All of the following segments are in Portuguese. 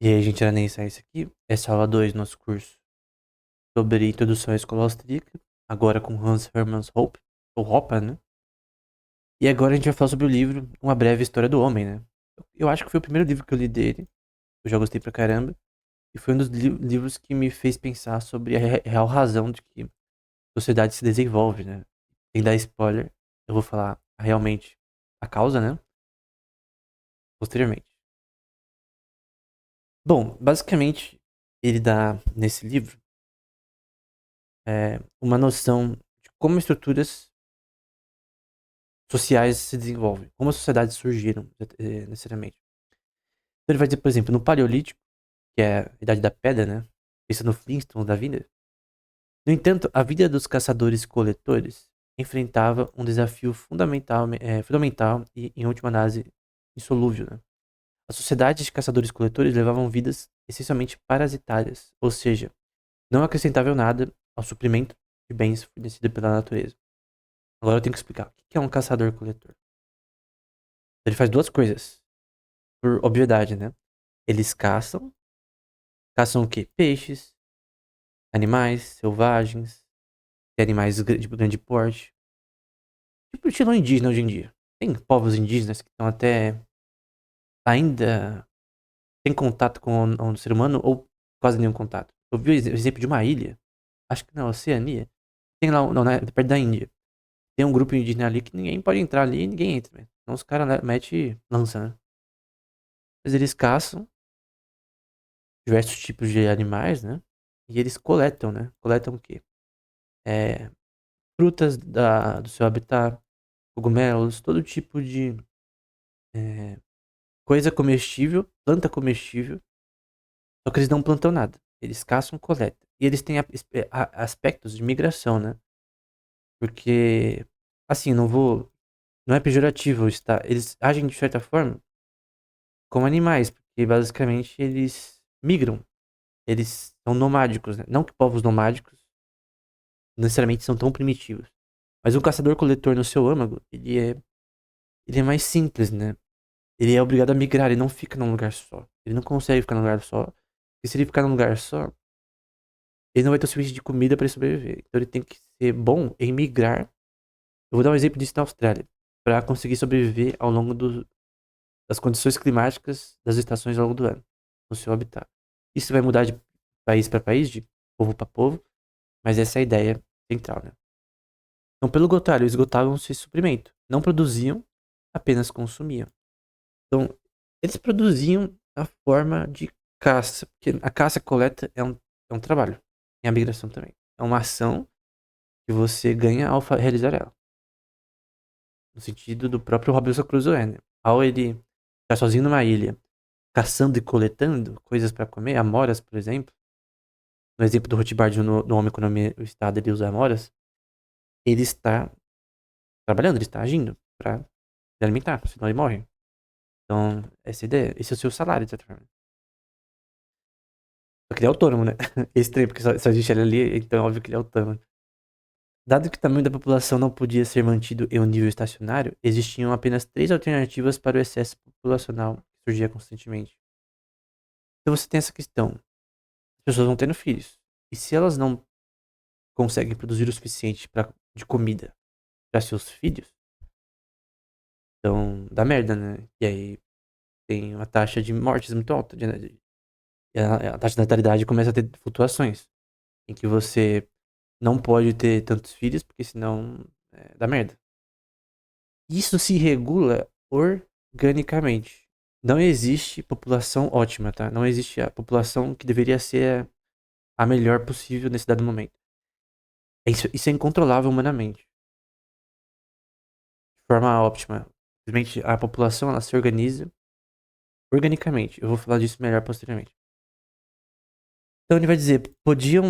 E aí, gente, era nem isso aqui. Essa é a aula 2 do nosso curso sobre Introdução à Escola Austríaca, agora com Hans Hermann Hoppe, ou Hoppe, né? E agora a gente vai falar sobre o livro Uma Breve História do Homem, né? Eu acho que foi o primeiro livro que eu li dele, eu já gostei pra caramba, e foi um dos livros que me fez pensar sobre a real razão de que a sociedade se desenvolve, né? Sem dar spoiler, eu vou falar realmente a causa, né? Posteriormente. Bom, basicamente, ele dá nesse livro uma noção de como estruturas sociais se desenvolvem, como as sociedades surgiram necessariamente. Então ele vai dizer, por exemplo, no Paleolítico, que é a Idade da Pedra, né? Pensa no Flintstones da vida. No entanto, a vida dos caçadores-coletores enfrentava um desafio fundamental e, em última análise, insolúvel, né? As sociedades de caçadores-coletores levavam vidas essencialmente parasitárias, ou seja, não acrescentavam nada ao suprimento de bens fornecido pela natureza. Agora eu tenho que explicar. O que é um caçador-coletor? Ele faz duas coisas, por obviedade, né? Eles caçam. Caçam o quê? Peixes, animais selvagens, animais de grande porte. Tipo estilo indígena hoje em dia. Tem povos indígenas que estão até ainda sem contato com o ser humano ou quase nenhum contato. Eu vi o exemplo de uma ilha, acho que na Oceania. Tem lá, não, perto da Índia. Tem um grupo indígena ali que ninguém pode entrar ali e ninguém entra, né? Então os caras metem lança, né? Mas eles caçam diversos tipos de animais, né? E eles coletam, né? Coletam o quê? É, frutas do seu habitat, cogumelos, todo tipo de é, coisa comestível, planta comestível. Só que eles não plantam nada. Eles caçam, coletam. E eles têm aspectos de migração, né? Porque, assim, não vou. Não é pejorativo estar. Eles agem de certa forma como animais, porque basicamente eles migram. Eles são nomádicos, né? Não que povos nomádicos necessariamente são tão primitivos. Mas um caçador-coletor no seu âmago, ele é mais simples, né? Ele é obrigado a migrar, ele não fica num lugar só. Ele não consegue ficar num lugar só. Porque se ele ficar num lugar só, ele não vai ter o suficiente de comida para ele sobreviver. Então ele tem que ser bom em migrar. Eu vou dar um exemplo disso na Austrália. Para conseguir sobreviver ao longo das condições climáticas das estações ao longo do ano. No seu habitat. Isso vai mudar de país para país, de povo para povo. Mas essa é a ideia central, né? Então, pelo contrário, eles esgotavam seu suprimento. Não produziam, apenas consumiam. Então, eles produziam a forma de caça. Porque a caça-coleta é um trabalho. E a migração também. É uma ação que você ganha ao realizar ela. No sentido do próprio Robinson Crusoe, né? Ao ele estar sozinho numa ilha, caçando e coletando coisas para comer, amoras, por exemplo. No exemplo do Rothbard no Homem, Economia e o Estado, ele usa amoras. Ele está trabalhando, ele está agindo para se alimentar, senão ele morre. Então, essa é a ideia. Esse é o seu salário, de certa forma. Só que ele é autônomo, né? Esse trem, porque só existe ele ali, então é óbvio que ele é autônomo. Dado que o tamanho da população não podia ser mantido em um nível estacionário, existiam apenas três alternativas para o excesso populacional que surgia constantemente. Então você tem essa questão. As pessoas vão tendo filhos. E se elas não conseguem produzir o suficiente de comida para seus filhos, então dá merda, né? E aí tem uma taxa de mortes muito alta. E a taxa de natalidade começa a ter flutuações. Em que você não pode ter tantos filhos, porque senão dá merda. Isso se regula organicamente. Não existe população ótima, tá? Não existe a população que deveria ser a melhor possível nesse dado momento. Isso é incontrolável humanamente. De forma óptima. Simplesmente a população ela se organiza organicamente. Eu vou falar disso melhor posteriormente. Então ele vai dizer, podiam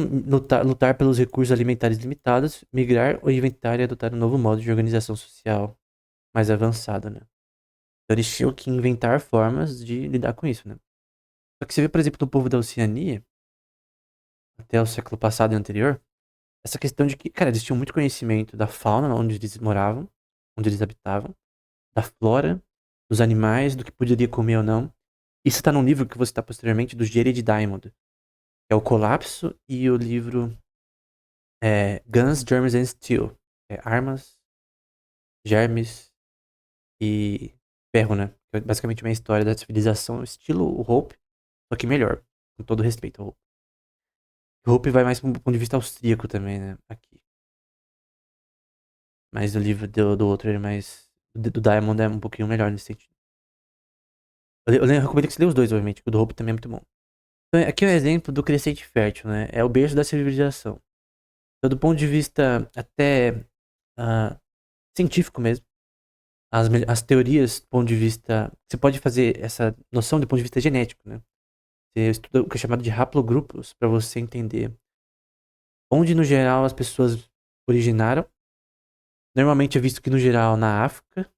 lutar pelos recursos alimentares limitados, migrar ou inventar e adotar um novo modo de organização social mais avançado, né? Então eles tinham que inventar formas de lidar com isso, né? Só que você vê, por exemplo, no povo da Oceania, até o século passado e anterior, essa questão de que, cara, eles tinham muito conhecimento da fauna onde eles moravam, onde eles habitavam, da flora, dos animais, do que poderia comer ou não. Isso tá num livro que você tá posteriormente do Jared Diamond, que é o Colapso, e o livro Guns, Germs and Steel. Armas, germes e ferro, né? Que é basicamente uma história da civilização, estilo o Hope, só que melhor, com todo respeito ao Hope. O Hope vai mais do ponto de vista austríaco também, né? Aqui. Mas o livro do outro ele é mais. Do Diamond é um pouquinho melhor nesse sentido. Eu recomendo que você lê os dois, obviamente, porque o do Hope também é muito bom. Então, aqui é um exemplo do crescente fértil, né? É o berço da civilização. Então, do ponto de vista até ah, científico mesmo, as teorias do ponto de vista. Você pode fazer essa noção do ponto de vista genético, né? Você estuda o que é chamado de haplogrupos para você entender onde, no geral, as pessoas originaram. Normalmente é visto que, no geral, na África.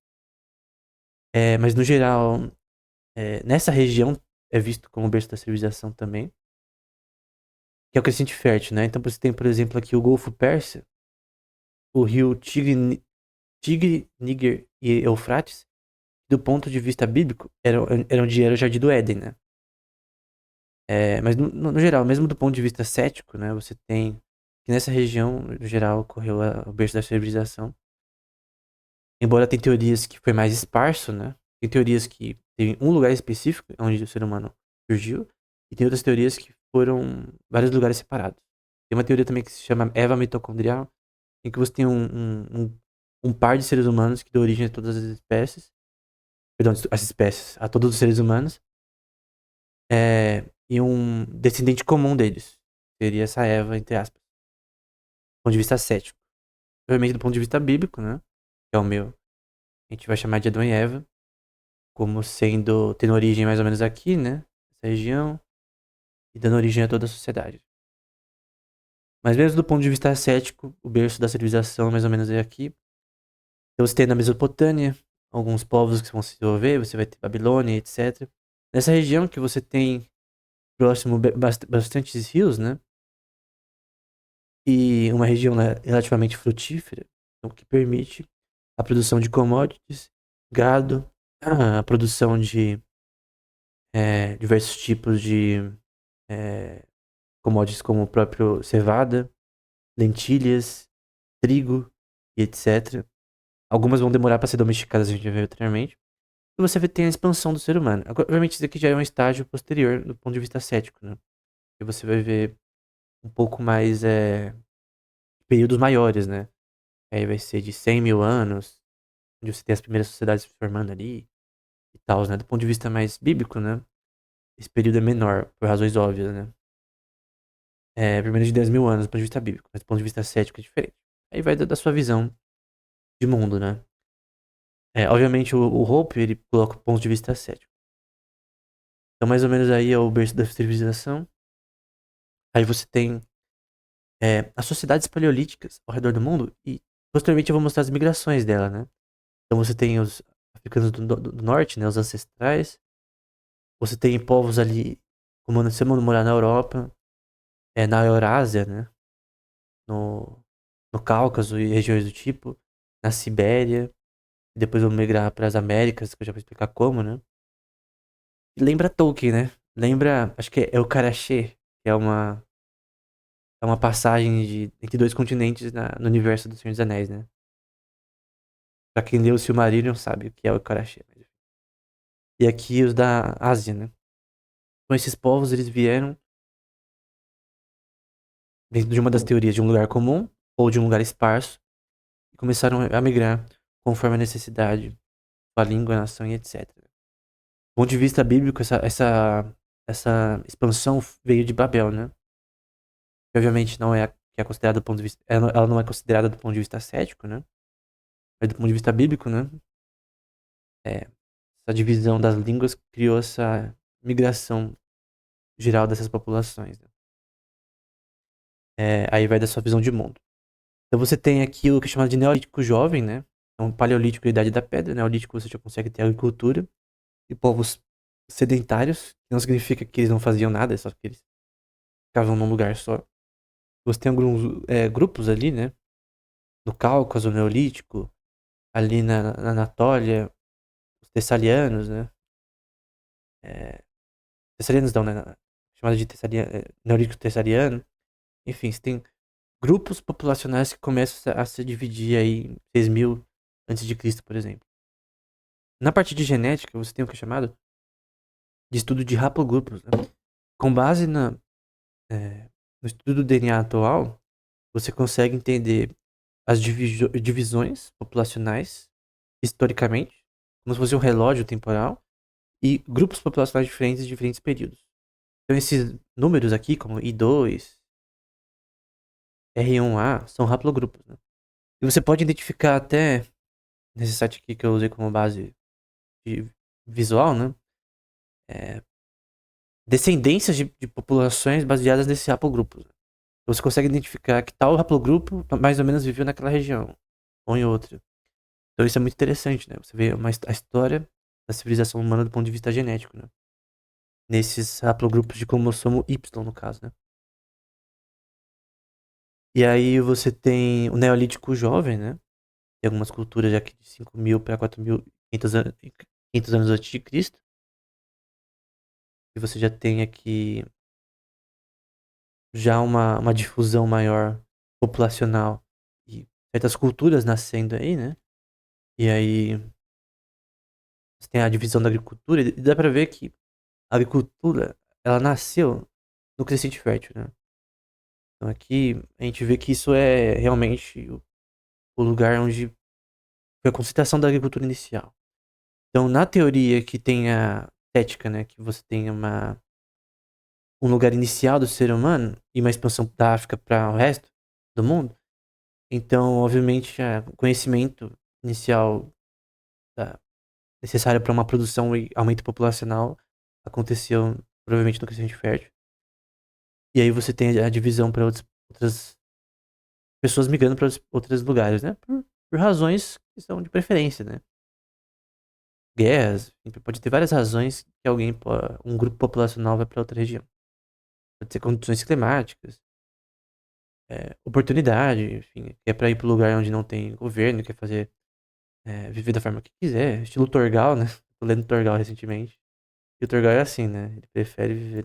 Mas, no geral, nessa região é visto como berço da civilização também. Que é o crescente fértil, né? Então você tem, por exemplo, aqui o Golfo Pérsia, o rio Tigre, Níger e Eufrates. Do ponto de vista bíblico, era onde era o Jardim do Éden, né? Mas no geral, mesmo do ponto de vista cético, né? Você tem que nessa região, no geral, ocorreu o berço da civilização. Embora tem teorias que foi mais esparso, né? Tem teorias que tem um lugar específico onde o ser humano surgiu. E tem outras teorias que foram vários lugares separados. Tem uma teoria também que se chama Eva mitocondrial, em que você tem um par de seres humanos que dão origem a todas as espécies. Perdão, as espécies, a todos os seres humanos. E um descendente comum deles. Seria essa Eva, entre aspas. Do ponto de vista cético. Obviamente, do ponto de vista bíblico, né? Que é o meu. A gente vai chamar de Adão e Eva. Como sendo, tendo origem mais ou menos aqui, né? Essa região. E dando origem a toda a sociedade. Mas mesmo do ponto de vista cético, o berço da civilização mais ou menos é aqui. Então você tem na Mesopotâmia alguns povos que vão se desenvolver. Você vai ter Babilônia, etc. Nessa região que você tem próximo bastantes rios, né? E uma região relativamente frutífera, o que permite a produção de commodities, gado, a produção de diversos tipos de commodities como o próprio cevada, lentilhas, trigo e etc. Algumas vão demorar para ser domesticadas, a gente vai ver anteriormente. E você tem a expansão do ser humano. Agora, obviamente, isso aqui já é um estágio posterior do ponto de vista cético, né? E você vai ver um pouco mais períodos maiores, né? Aí vai ser de 100 mil anos, onde você tem as primeiras sociedades se formando ali e tal, né? Do ponto de vista mais bíblico, né? Esse período é menor, por razões óbvias, né? Primeiro de 10 mil anos do ponto de vista bíblico, mas do ponto de vista cético é diferente. Aí vai da sua visão de mundo, né? Obviamente o Hope, ele coloca o ponto de vista cético. Então mais ou menos aí é o berço da civilização. Aí você tem as sociedades paleolíticas ao redor do mundo e posteriormente eu vou mostrar as migrações dela, né? Então você tem os africanos do norte, né? Os ancestrais. Você tem povos ali, como você morar na Europa, na Eurásia, né? No, no Cáucaso e regiões do tipo, na Sibéria, e depois vou migrar para as Américas, que eu já vou explicar como, né? E lembra Tolkien, né? Lembra, acho que é Eucaraxê, que é uma passagem entre dois continentes no universo do Senhor dos Anéis, né? Pra quem leu o Silmarillion sabe o que é o Eucaraxê. E aqui os da Ásia, né? Então esses povos, eles vieram dentro de uma das teorias de um lugar comum ou de um lugar esparso e começaram a migrar conforme a necessidade, a língua, a nação e etc. Do ponto de vista bíblico, essa expansão veio de Babel, né? Que obviamente não é que é considerada do ponto de vista, ela não é considerada do ponto de vista cético, né? Mas do ponto de vista bíblico, né? Essa divisão das línguas criou essa migração geral dessas populações, né? Aí vai da sua visão de mundo. Então você tem aqui o que é chamado de Neolítico Jovem, né? Então, Paleolítico e Idade da Pedra. Neolítico você já consegue ter agricultura e povos sedentários, que não significa que eles não faziam nada, é só que eles ficavam num lugar só. Você tem alguns grupos ali, né? No Cáucaso, Neolítico, ali na Anatólia, os Tessalianos, né? Tessarianos não, né? Chamado de Neolítico Tessariano. Enfim, você tem grupos populacionais que começam a se dividir aí em 6.000 antes de Cristo, por exemplo. Na parte de genética, você tem o que é chamado de estudo de haplogrupos, né? Com base no estudo do DNA atual, você consegue entender as divisões populacionais historicamente, como se fosse um relógio temporal, e grupos populacionais diferentes em diferentes períodos. Então, esses números aqui, como I2, R1A, são haplogrupos, né? E você pode identificar até, nesse site aqui que eu usei como base de visual, né? Descendências de populações baseadas nesse haplogrupo. Né? Você consegue identificar que tal haplogrupo mais ou menos viveu naquela região, ou em outra. Então isso é muito interessante, né? Você vê a história da civilização humana do ponto de vista genético, né? Nesses haplogrupos de cromossomo Y, no caso, né? E aí você tem o Neolítico Jovem, né? Tem algumas culturas aqui de 5.000 para 4.500 anos antes de Cristo. E você já tem aqui já uma difusão maior populacional e certas culturas nascendo aí, né? E aí você tem a divisão da agricultura e dá pra ver que a agricultura, ela nasceu no crescente fértil, né? Então aqui a gente vê que isso é realmente o lugar onde foi a concentração da agricultura inicial. Então, na teoria que tem a ética, né, que você tem um lugar inicial do ser humano e uma expansão da África para o resto do mundo, então, obviamente, o conhecimento inicial da- necessário para uma produção e aumento populacional aconteceu provavelmente no crescente fértil. E aí você tem a divisão para outras pessoas migrando para outros lugares, né? Por razões que são de preferência, né? Guerras, enfim, pode ter várias razões que um grupo populacional vai para outra região. Pode ser condições climáticas, oportunidade, enfim, é para ir para lugar onde não tem governo, quer fazer, viver da forma que quiser, estilo Torgal, né? Tô lendo Torgal recentemente. E o Torgal é assim, né? Ele prefere viver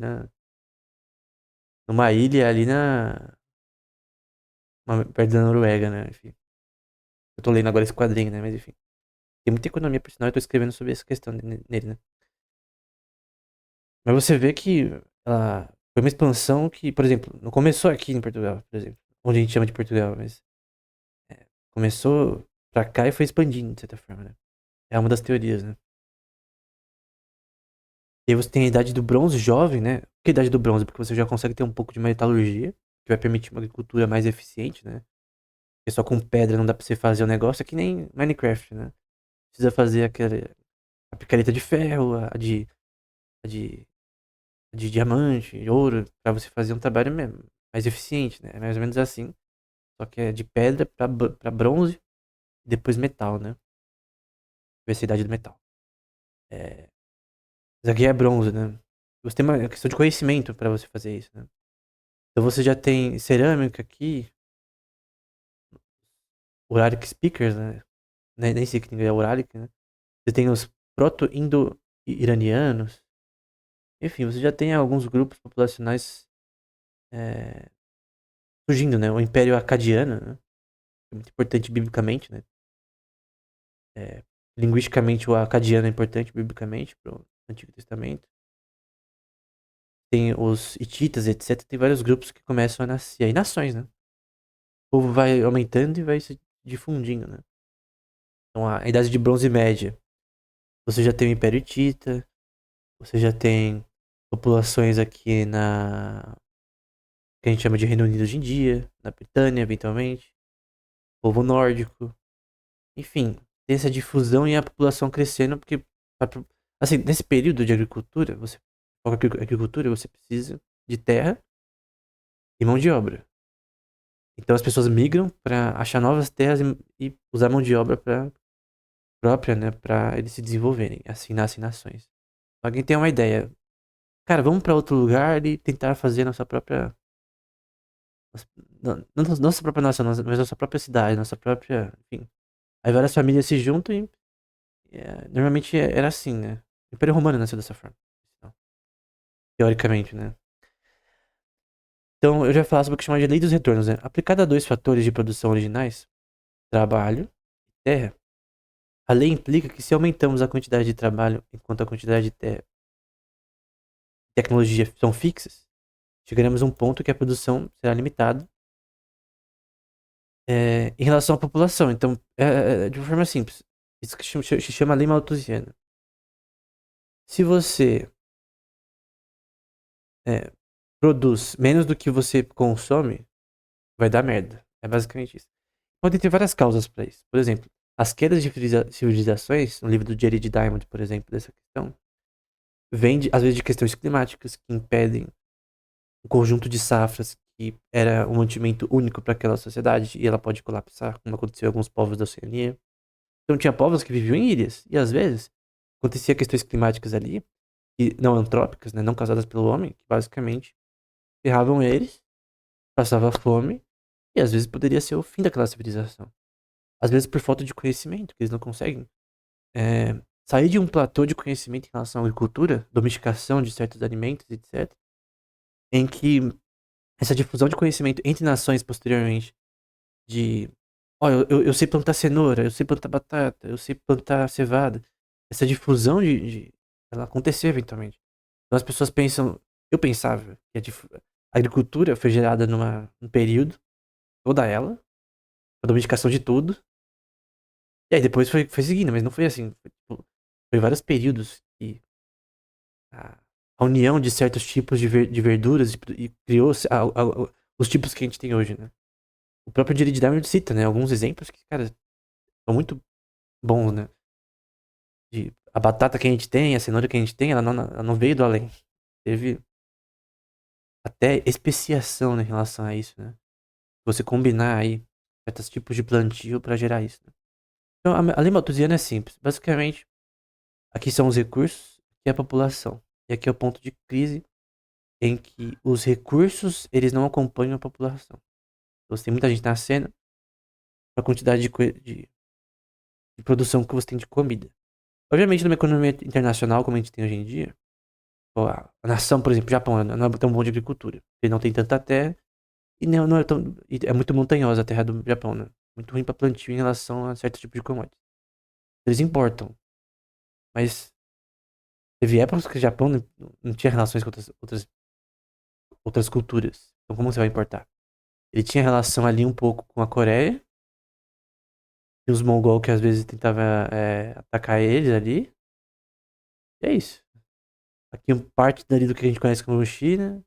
numa ilha ali perto da Noruega, né? Enfim. Eu tô lendo agora esse quadrinho, né? Mas enfim. Tem muita economia por sinal, eu tô escrevendo sobre essa questão nele, né? Mas você vê que ela foi uma expansão que, por exemplo, não começou aqui em Portugal, por exemplo, onde a gente chama de Portugal, mas começou pra cá e foi expandindo, de certa forma, né? É uma das teorias, né? E aí você tem a idade do bronze jovem, né? Por que a idade do bronze? Porque você já consegue ter um pouco de metalurgia, que vai permitir uma agricultura mais eficiente, né? Porque só com pedra não dá pra você fazer o negócio, é que nem Minecraft, né? Precisa fazer a picareta de ferro, a de diamante, ouro, pra você fazer um trabalho mesmo, mais eficiente, né? É mais ou menos assim. Só que é de pedra pra bronze e depois metal, né? Ver a idade do metal. É, mas aqui é bronze, né? Você tem uma questão de conhecimento pra você fazer isso, né? Então você já tem cerâmica aqui, Uralic Speakers, né? Nem sei que é Uralic, né? Você tem os proto-indo-iranianos. Enfim, você já tem alguns grupos populacionais é, surgindo, né? O Império Acadiano, né? É muito importante biblicamente, né? É, linguisticamente, o acadiano é importante biblicamente para o Antigo Testamento. Tem os hititas, etc. Tem vários grupos que começam a nascer. Aí nações, né? O povo vai aumentando e vai se difundindo, né? Então, a Idade de Bronze Média. Você já tem o Império Hitita. Você já tem populações aqui que a gente chama de Reino Unido hoje em dia. Na Britânia, eventualmente. Povo nórdico. Enfim, tem essa difusão e a população crescendo, porque, assim, nesse período de agricultura, qualquer agricultura, você precisa de terra e mão de obra. Então as pessoas migram para achar novas terras e usar mão de obra própria, né, para eles se desenvolverem. Assim nascem nações. Alguém tem uma ideia? Cara, vamos para outro lugar e tentar fazer nossa própria, não nossa própria nação, mas nossa própria cidade, nossa própria, enfim. Aí várias famílias se juntam e normalmente era assim, né? O Império Romano nasceu dessa forma. teoricamente, né? Então, eu já falava sobre o que chama de lei dos retornos, né? Aplicada a dois fatores de produção originais, trabalho e terra, a lei implica que se aumentamos a quantidade de trabalho enquanto a quantidade de terra e tecnologia são fixas, chegaremos a um ponto que a produção será limitada em relação à população. Então, de uma forma simples, isso que se chama lei malthusiana. Se você é, produz menos do que você consome, vai dar merda. É basicamente isso. Podem ter várias causas para isso. Por exemplo, as quedas de civilizações, no livro do Jared Diamond, por exemplo, dessa questão, vem às vezes de questões climáticas que impedem um conjunto de safras que era um mantimento único para aquela sociedade e ela pode colapsar, como aconteceu em alguns povos da Oceania. Então tinha povos que viviam em ilhas e às vezes acontecia questões climáticas ali, e não antrópicas, né, não causadas pelo homem, que basicamente ferravam eles, passava fome e às vezes poderia ser o fim daquela civilização. Às vezes por falta de conhecimento, que eles não conseguem sair de um platô de conhecimento em relação à agricultura, domesticação de certos alimentos, etc., em que essa difusão de conhecimento entre nações posteriormente, de, ó, eu sei plantar cenoura, eu sei plantar batata, eu sei plantar cevada, essa difusão ela aconteceu eventualmente. Então as pessoas pensam, eu pensava que a agricultura foi gerada num período, toda ela, a domesticação de tudo, e aí depois foi seguindo, mas não foi assim. Foi vários períodos que a, a união de certos tipos de verduras e criou os tipos que a gente tem hoje, né? O próprio Jared Diamond cita, né? Alguns exemplos que, cara, são muito bons, né? A batata que a gente tem, a cenoura que a gente tem, ela não veio do além. Teve até especiação, né, em relação a isso, né? Você combinar aí certos tipos de plantio para gerar isso, né? Então, a lei malthusiana é simples. Basicamente, aqui são os recursos e a população. E aqui é o ponto de crise em que os recursos, eles não acompanham a população. Então, você tem muita gente nascendo para a quantidade de produção que você tem de comida. Obviamente, numa economia internacional como a gente tem hoje em dia, pô, a nação, por exemplo, o Japão, não é tão bom de agricultura. Ele não tem tanta terra e não é tão. E é muito montanhosa a terra do Japão, né? Muito ruim para plantio em relação a certo tipo de commodities. Eles importam. Mas teve épocas que o Japão não tinha relações com outras culturas. Então, como você vai importar? Ele tinha relação ali um pouco com a Coreia. E os mongol que às vezes tentavam atacar eles ali. E é isso. Aqui parte dali do que a gente conhece como China.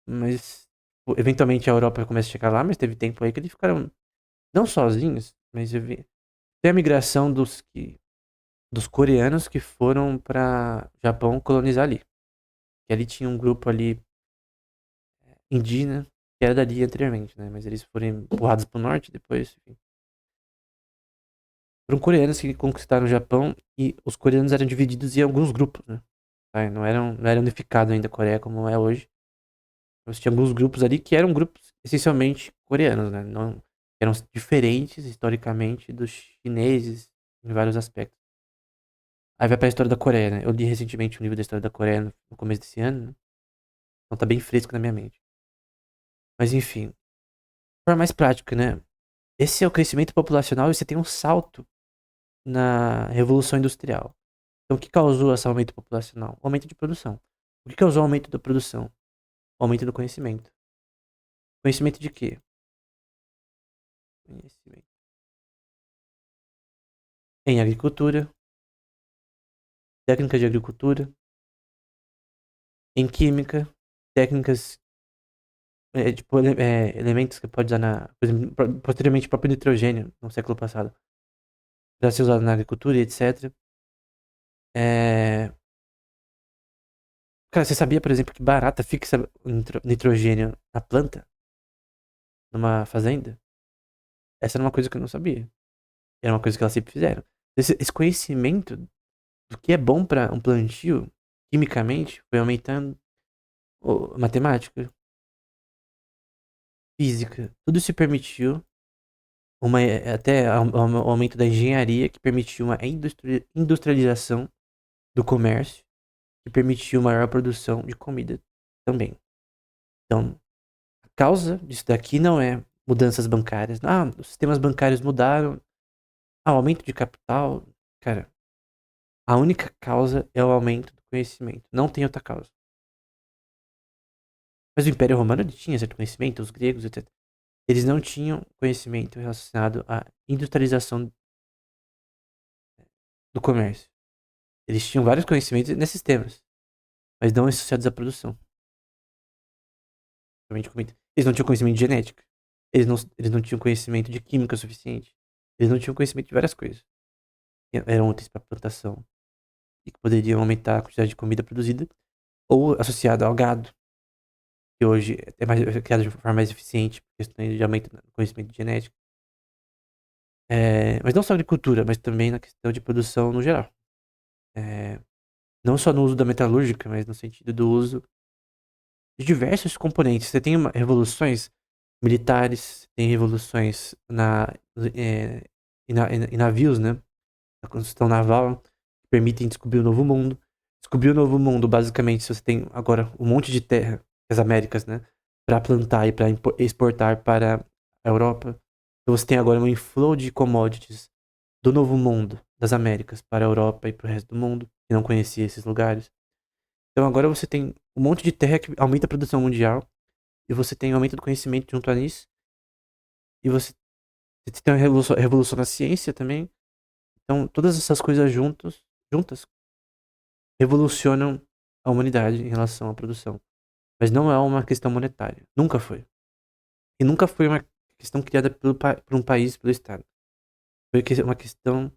Mas pô, eventualmente a Europa começa a chegar lá, mas teve tempo aí que eles ficaram não sozinhos, mas eu vi. Tem a migração dos coreanos que foram para Japão colonizar ali. Que ali tinha um grupo ali indígena que era dali anteriormente, né? Mas eles foram empurrados pro norte depois, enfim. Foram coreanos que conquistaram o Japão e os coreanos eram divididos em alguns grupos, né? Não era unificado ainda a Coreia como é hoje. Você tinha alguns grupos ali que eram grupos essencialmente coreanos, né? Não, eram diferentes historicamente dos chineses em vários aspectos. Aí vai pra história da Coreia, né? Eu li recentemente um livro da história da Coreia no começo desse ano, né? Então tá bem fresco na minha mente. Mas enfim, de forma mais prática, né? Esse é o crescimento populacional e você tem um salto na Revolução Industrial. Então o que causou esse aumento populacional? O aumento de produção. O que causou o aumento da produção? O aumento do conhecimento. Conhecimento de quê? Conhecimento. Em agricultura, técnicas de agricultura, em química, técnicas, tipo, elementos que pode usar por exemplo, posteriormente o próprio nitrogênio no século passado, para ser usado na agricultura e etc. É... Cara, você sabia, por exemplo, que barata fixa nitrogênio na planta, numa fazenda? Essa era uma coisa que eu não sabia. Era uma coisa que elas sempre fizeram. Esse conhecimento do que é bom para um plantio, quimicamente, foi aumentando. Matemática, física, tudo se permitiu até o aumento da engenharia que permitiu uma industrialização do comércio, que permitiu maior produção de comida também. Então, a causa disso daqui não é mudanças bancárias. Ah, os sistemas bancários mudaram. Ah, aumento de capital. Cara, a única causa é o aumento do conhecimento. Não tem outra causa. Mas o Império Romano ele tinha certo conhecimento, os gregos, etc. Eles não tinham conhecimento relacionado à industrialização do comércio. Eles tinham vários conhecimentos nesses temas, mas não associados à produção. Eles não tinham conhecimento de genética. Eles não tinham conhecimento de química suficiente. Eles não tinham conhecimento de várias coisas. Eram úteis para plantação e que poderiam aumentar a quantidade de comida produzida, ou associado ao gado, que hoje é criado de forma mais eficiente, por questões de aumento do conhecimento de genética. Mas não só agricultura, mas também na questão de produção no geral. Não só no uso da metalúrgica, mas no sentido do uso de diversos componentes. Você tem revoluções militares, tem revoluções em navios, né? Na construção naval, que permitem descobrir um novo mundo. Descobrir um novo mundo, basicamente, se você tem agora um monte de terra, as Américas, né? Para plantar e para exportar para a Europa. Então você tem agora um inflow de commodities do novo mundo, das Américas, para a Europa e para o resto do mundo, que não conhecia esses lugares. Então agora você tem um monte de terra que aumenta a produção mundial, e você tem um aumento do conhecimento junto a isso, e você tem uma revolução na ciência também. Então todas essas coisas juntas revolucionam a humanidade em relação à produção. Mas não é uma questão monetária. Nunca foi. E nunca foi uma questão criada por um país, pelo Estado. Foi uma questão.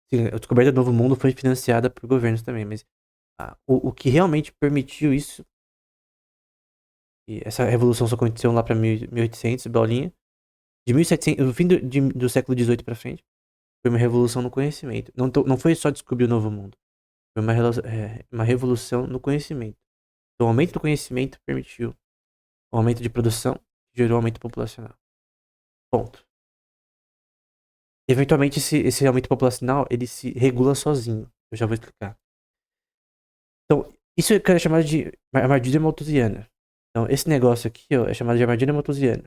Sim, a descoberta do Novo Mundo foi financiada por governos também, mas o que realmente permitiu isso, e essa revolução só aconteceu lá para 1800, bolinha, de 1700, no fim do século XVIII para frente, foi uma revolução no conhecimento. Não foi só descobrir o Novo Mundo, foi uma revolução no conhecimento. Então, o aumento do conhecimento permitiu o aumento de produção, que gerou aumento populacional. Ponto. Eventualmente, esse aumento populacional, ele se regula sozinho. Eu já vou explicar. Então, isso é chamado de armadilha malthusiana. Então, esse negócio aqui, ó, é chamado de armadilha malthusiana.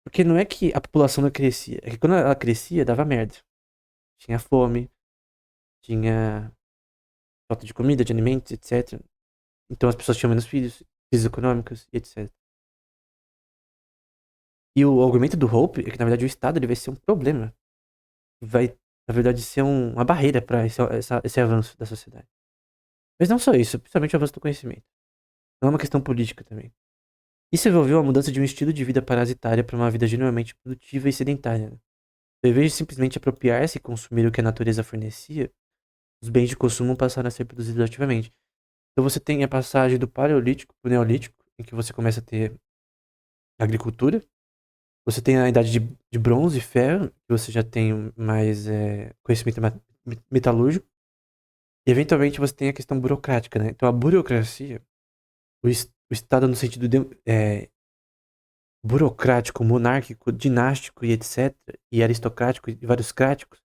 Porque não é que a população não crescia, é que quando ela crescia, dava merda. Tinha fome, tinha falta de comida, de alimentos, etc. Então as pessoas tinham menos filhos, crises econômicas e etc. E o argumento do Hope é que, na verdade, o Estado ele vai ser um problema. Vai, na verdade, ser uma barreira para esse avanço da sociedade. Mas não só isso, principalmente o avanço do conhecimento. Não é uma questão política também. Isso envolveu a mudança de um estilo de vida parasitária para uma vida genuinamente produtiva e sedentária. Né? Então, em vez de simplesmente apropriar-se e consumir o que a natureza fornecia, os bens de consumo passaram a ser produzidos ativamente. Então você tem a passagem do Paleolítico para o Neolítico, em que você começa a ter agricultura. Você tem a idade de bronze e ferro, que você já tem mais conhecimento metalúrgico. E eventualmente você tem a questão burocrática, né? Então a burocracia, o Estado no sentido burocrático, monárquico, dinástico e etc., e aristocrático e vários cráticos,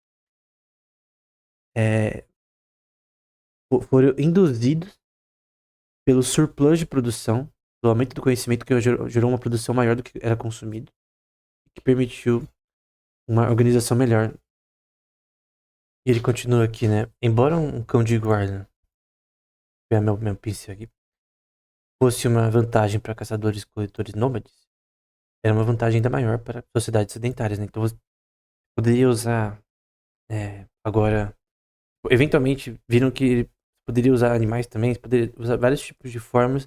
foram induzidos pelo surplus de produção, pelo aumento do conhecimento que gerou uma produção maior do que era consumido, que permitiu uma organização melhor. E ele continua aqui, né? Embora um cão de guarda, pegar meu pincel aqui, fosse uma vantagem para caçadores-coletores nômades, era uma vantagem ainda maior para sociedades sedentárias, né? Então você poderia usar agora. Eventualmente viram que poderia usar animais também, poderia usar vários tipos de formas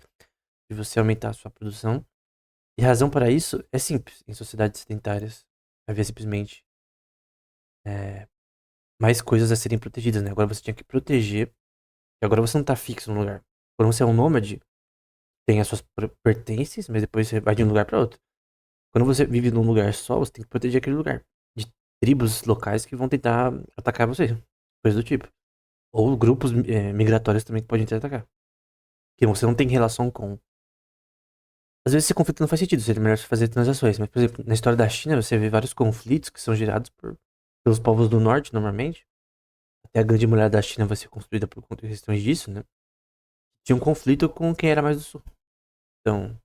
de você aumentar a sua produção. E a razão para isso é simples. Em sociedades sedentárias havia simplesmente mais coisas a serem protegidas, né? Agora você tinha que proteger, e agora você não tá fixo no lugar. Quando você é um nômade, tem as suas pertences, mas depois você vai de um lugar para outro. Quando você vive num lugar só, você tem que proteger aquele lugar. De tribos locais que vão tentar atacar você. Coisa do tipo. Ou grupos migratórios também que podem te atacar. Que você não tem relação com. Às vezes esse conflito não faz sentido, seria melhor você fazer transações. Mas, por exemplo, na história da China, você vê vários conflitos que são gerados pelos povos do norte, normalmente. até a Grande Muralha da China vai ser construída por conta de questões disso, né? Tinha um conflito com quem era mais do sul. Então,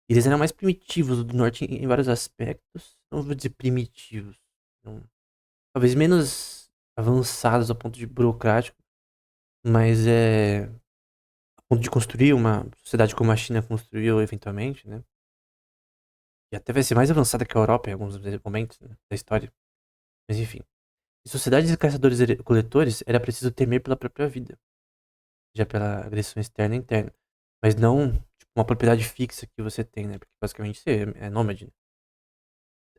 eles eram mais primitivos do norte em vários aspectos. Não vou dizer primitivos. Não, talvez menos avançados ao ponto de burocrático, mas a ponto de construir uma sociedade como a China construiu eventualmente, né? E até vai ser mais avançada que a Europa em alguns momentos, né, da história. Mas enfim. Em sociedades de caçadores-coletores, era preciso temer pela própria vida, já pela agressão externa e interna. Mas não, tipo, uma propriedade fixa que você tem, né? Porque basicamente você é nômade, né?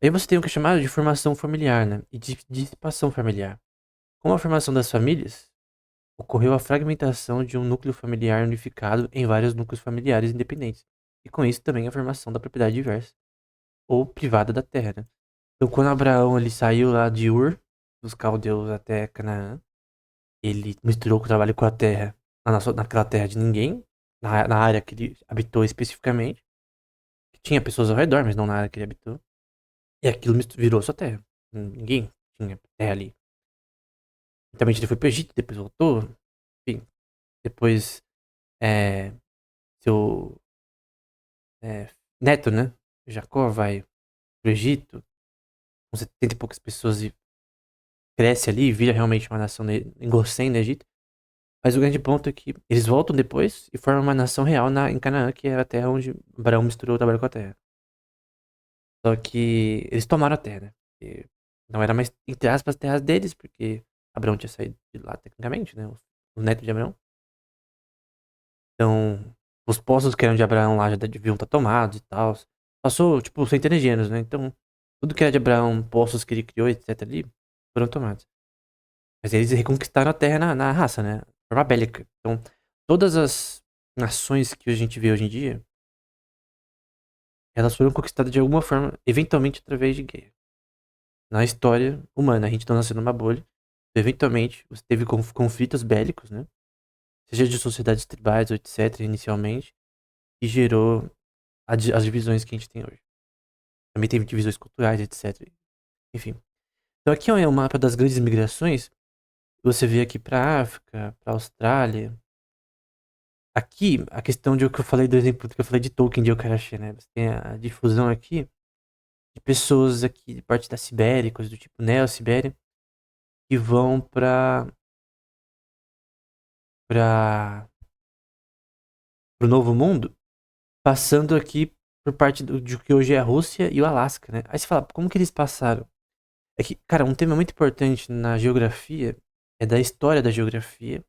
Aí você tem o que é chamado de formação familiar, né? E de dissipação familiar. Com a formação das famílias, ocorreu a fragmentação de um núcleo familiar unificado em vários núcleos familiares independentes. E com isso também a formação da propriedade diversa, ou privada da terra, né? Então quando Abraão ele saiu lá de Ur, dos caldeus até Canaã, ele misturou o trabalho com a terra, naquela terra de ninguém, na área que ele habitou especificamente. Tinha pessoas ao redor, mas não na área que ele habitou. E aquilo virou sua terra. Ninguém tinha terra ali. Também ele foi pro Egito, depois voltou. Enfim, depois é, seu é, neto, né? Jacó vai pro Egito com 70 e poucas pessoas e cresce ali e vira realmente uma nação em Gossém, no Egito. Mas o grande ponto é que eles voltam depois e formam uma nação real em Canaã, que era a terra onde Abraão misturou o trabalho com a terra. Só que eles tomaram a terra, né? Porque não era mais, entre aspas, terras deles, porque Abraão tinha saído de lá tecnicamente, né? O neto de Abraão. Então, os postos que eram de Abraão lá já deviam estar tomados e tal. Passou, tipo, centenas de anos, né? Então, tudo que era de Abraão, postos que ele criou, etc. ali, foram tomados. Mas eles reconquistaram a terra na raça, né? De forma bélica. Então, todas as nações que a gente vê hoje em dia, elas foram conquistadas de alguma forma, eventualmente através de guerra. Na história humana, a gente não nasceu numa bolha. Eventualmente, você teve conflitos bélicos, né? Seja de sociedades tribais ou etc. inicialmente, e gerou as divisões que a gente tem hoje. Também teve divisões culturais, etc. Enfim. Então aqui é um mapa das grandes migrações. Você vê aqui para África, para Austrália. Aqui, a questão de o que eu falei do exemplo que eu falei de Tolkien de Okarashi, né? Você tem a difusão aqui de pessoas aqui de parte da Sibéria, coisas do tipo Neo-Sibéria, que vão para o Novo Mundo, passando aqui por parte de que hoje é a Rússia e o Alasca, né? Aí você fala, como que eles passaram? É que, cara, um tema muito importante na geografia é da história da geografia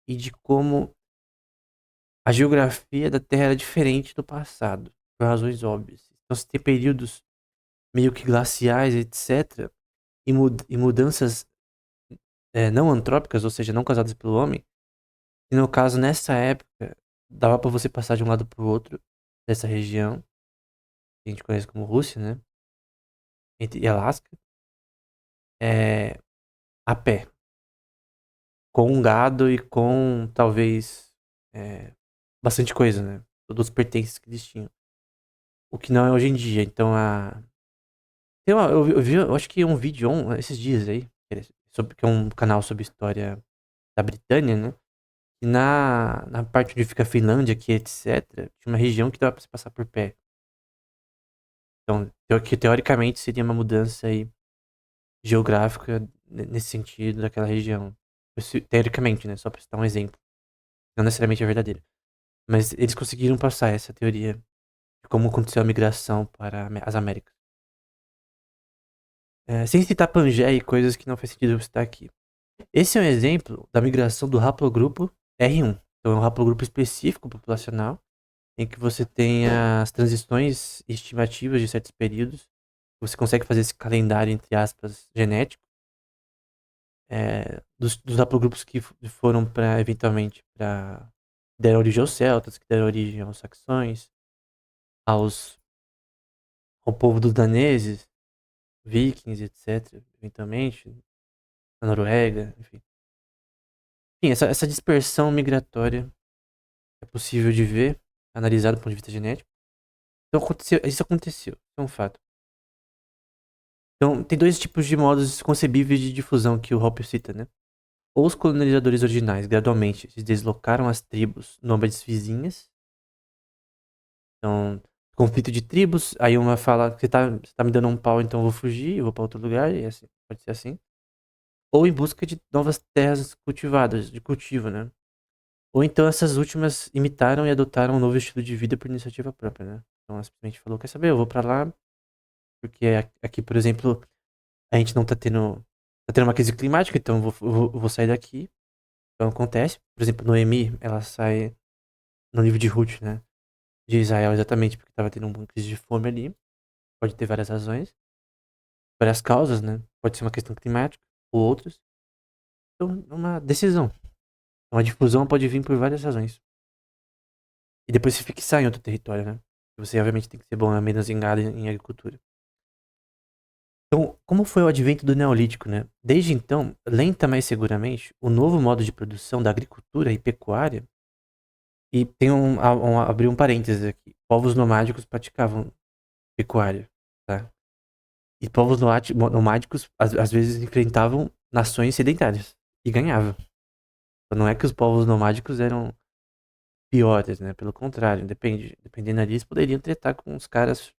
e de como a geografia da Terra era diferente do passado, por razões óbvias. Então, você tem períodos meio que glaciais, etc., e mudanças não antrópicas, ou seja, não causadas pelo homem, e no caso, nessa época, dava para você passar de um lado para o outro dessa região, que a gente conhece como Rússia, né? E Alasca, é, a pé, com um gado e com talvez bastante coisa, né? Todos os pertences que eles tinham. O que não é hoje em dia. Então eu acho que um vídeo esses dias aí, que é um canal sobre história da Britânia, né? E na parte onde fica a Finlândia aqui, etc., tinha uma região que dava pra você passar por pé. Então, que teoricamente seria uma mudança aí geográfica nesse sentido daquela região. Teoricamente, né? Só pra citar um exemplo. Não necessariamente é verdadeiro. Mas eles conseguiram passar essa teoria de como aconteceu a migração para as Américas. Sem citar Pangeia e coisas que não faz sentido eu citar aqui. Esse é um exemplo da migração do haplogrupo R1. Então é um haplogrupo específico populacional em que você tem as transições estimativas de certos períodos. Você consegue fazer esse calendário, entre aspas, genético dos haplogrupos que foram para, eventualmente, para deram origem aos celtas, que deram origem aos saxões, ao povo dos daneses, vikings, etc., eventualmente, na Noruega, enfim. Enfim, essa dispersão migratória é possível de ver, analisado do ponto de vista genético. Então isso aconteceu, é um fato. Então tem dois tipos de modos concebíveis de difusão que o Hopper cita, né? Os colonizadores originais gradualmente se deslocaram às tribos nômades vizinhas. Então, conflito de tribos, aí uma fala que você tá me dando um pau, então eu vou fugir, eu vou pra outro lugar, e assim, pode ser assim. Ou em busca de novas terras cultivadas, de cultivo, né? Ou então essas últimas imitaram e adotaram um novo estilo de vida por iniciativa própria, né? Então ela simplesmente falou, quer saber, eu vou pra lá, porque aqui, por exemplo, a gente não tá tendo uma crise climática, então eu vou sair daqui. Então acontece, por exemplo, Noemi, ela sai no livro de Ruth, né? De Israel exatamente porque tava tendo uma crise de fome ali. Pode ter várias razões, várias causas, né? Pode ser uma questão climática ou outras. Então é uma decisão. Uma difusão pode vir por várias razões. E depois se fixar em outro território, né? Você obviamente tem que ser bom, menos zingado em agricultura. Então, como foi o advento do Neolítico, né? Desde então, lenta mas seguramente, o novo modo de produção da agricultura e pecuária, e tem abrir um parênteses aqui, povos nomádicos praticavam pecuária, tá? E povos nomádicos às vezes enfrentavam nações sedentárias e ganhavam. Então, não é que os povos nomádicos eram piores, né? Pelo contrário, dependendo ali, eles poderiam tretar com os caras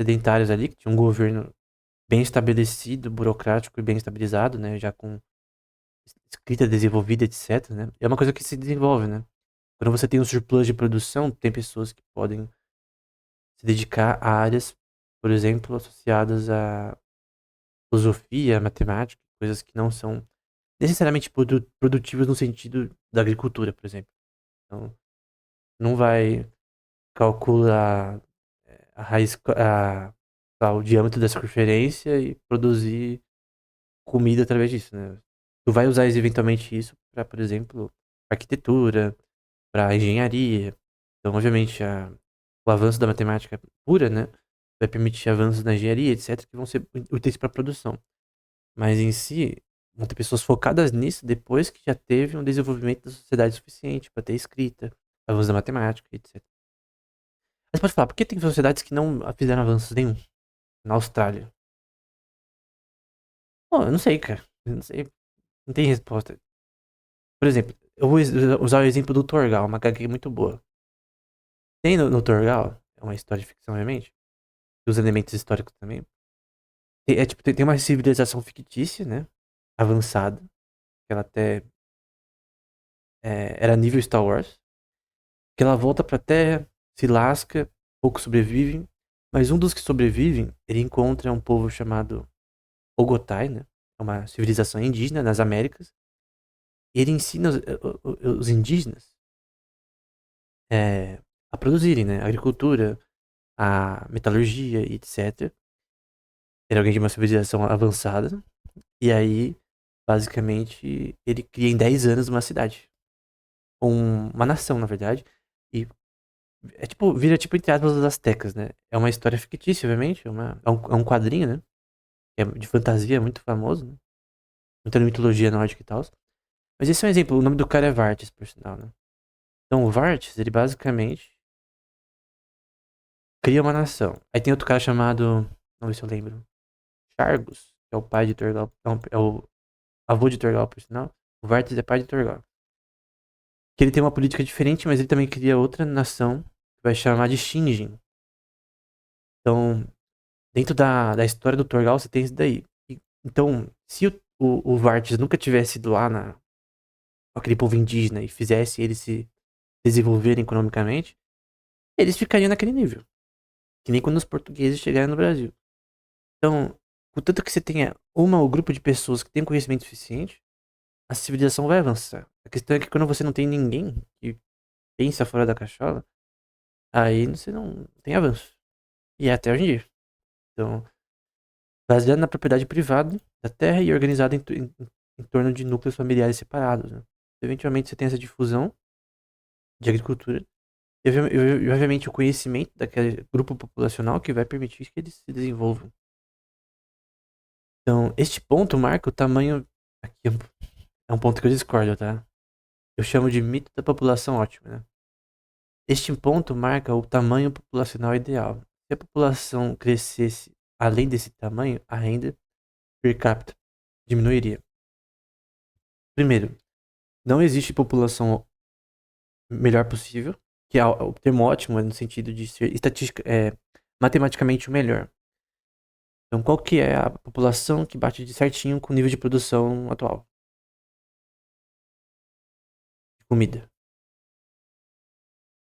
sedentários ali, que tinham um governo bem estabelecido, burocrático e bem estabilizado, né? Já com escrita desenvolvida, etc, né? É uma coisa que se desenvolve, né? Quando você tem um surplus de produção, tem pessoas que podem se dedicar a áreas, por exemplo, associadas à filosofia, à matemática, coisas que não são necessariamente produtivas no sentido da agricultura, por exemplo. Então, não vai calcular a raiz, o diâmetro da circunferência e produzir comida através disso, né? Tu vai usar eventualmente isso para, por exemplo, arquitetura, para engenharia. Então, obviamente, o avanço da matemática pura, né, vai permitir avanços na engenharia, etc, que vão ser úteis para a produção. Mas em si, vão ter pessoas focadas nisso depois que já teve um desenvolvimento da sociedade suficiente para ter escrita, avanços da matemática, etc. Mas pode falar, por que tem sociedades que não fizeram avanços nenhum? Na Austrália. Bom, eu não sei, cara. Eu não sei. Não tem resposta. Por exemplo, eu vou usar o exemplo do Torgal, uma HQ muito boa. Tem no Torgal, é uma história de ficção, obviamente, e os elementos históricos também. Tipo, tem uma civilização fictícia, né? Avançada. Que ela até era nível Star Wars. Que ela volta pra Terra, se lasca, poucos sobrevivem. Mas um dos que sobrevivem, ele encontra um povo chamado Ogotai, né? É uma civilização indígena nas Américas. E ele ensina os indígenas a produzirem, né? A agricultura, a metalurgia e etc. Era alguém de uma civilização avançada. E aí, basicamente, ele cria em 10 anos uma cidade. Uma nação, na verdade. E vira tipo, entre aspas, os Aztecas, né? É uma história fictícia, obviamente. É um quadrinho, né? É de fantasia, muito famoso, né? Muita mitologia nórdica e tal. Mas esse é um exemplo. O nome do cara é Vartes, por sinal, né? Então, o Vartes, ele basicamente cria uma nação. Aí tem outro cara chamado. Vamos ver se eu lembro. Chargos, que é o pai de Torgal. Não, é o avô de Torgal, por sinal. O Vartes é pai de Torgal. Que ele tem uma política diferente, mas ele também cria outra nação que vai chamar de Shinjin. Então, dentro da história do Torgal, você tem isso daí. Então, se o Vartes nunca tivesse ido lá com aquele povo indígena e fizesse eles se desenvolverem economicamente, eles ficariam naquele nível. Que nem quando os portugueses chegaram no Brasil. Então, contanto que você tenha uma ou grupo de pessoas que tem conhecimento suficiente, a civilização vai avançar. A questão é que quando você não tem ninguém que pensa fora da cachola, aí você não tem avanço. E é até hoje em dia. Então, baseado na propriedade privada da terra e organizado em torno de núcleos familiares separados, né? Eventualmente você tem essa difusão de agricultura e, obviamente, o conhecimento daquele grupo populacional que vai permitir que eles se desenvolvam. Então, este ponto marca o tamanho. Aqui é um ponto que eu discordo, tá? Eu chamo de mito da população ótima, né? Este ponto marca o tamanho populacional ideal. Se a população crescesse além desse tamanho, a renda per capita diminuiria. Primeiro, não existe população melhor possível, que é o termo ótimo é no sentido de ser matematicamente o melhor. Então, qual que é a população que bate de certinho com o nível de produção atual de comida?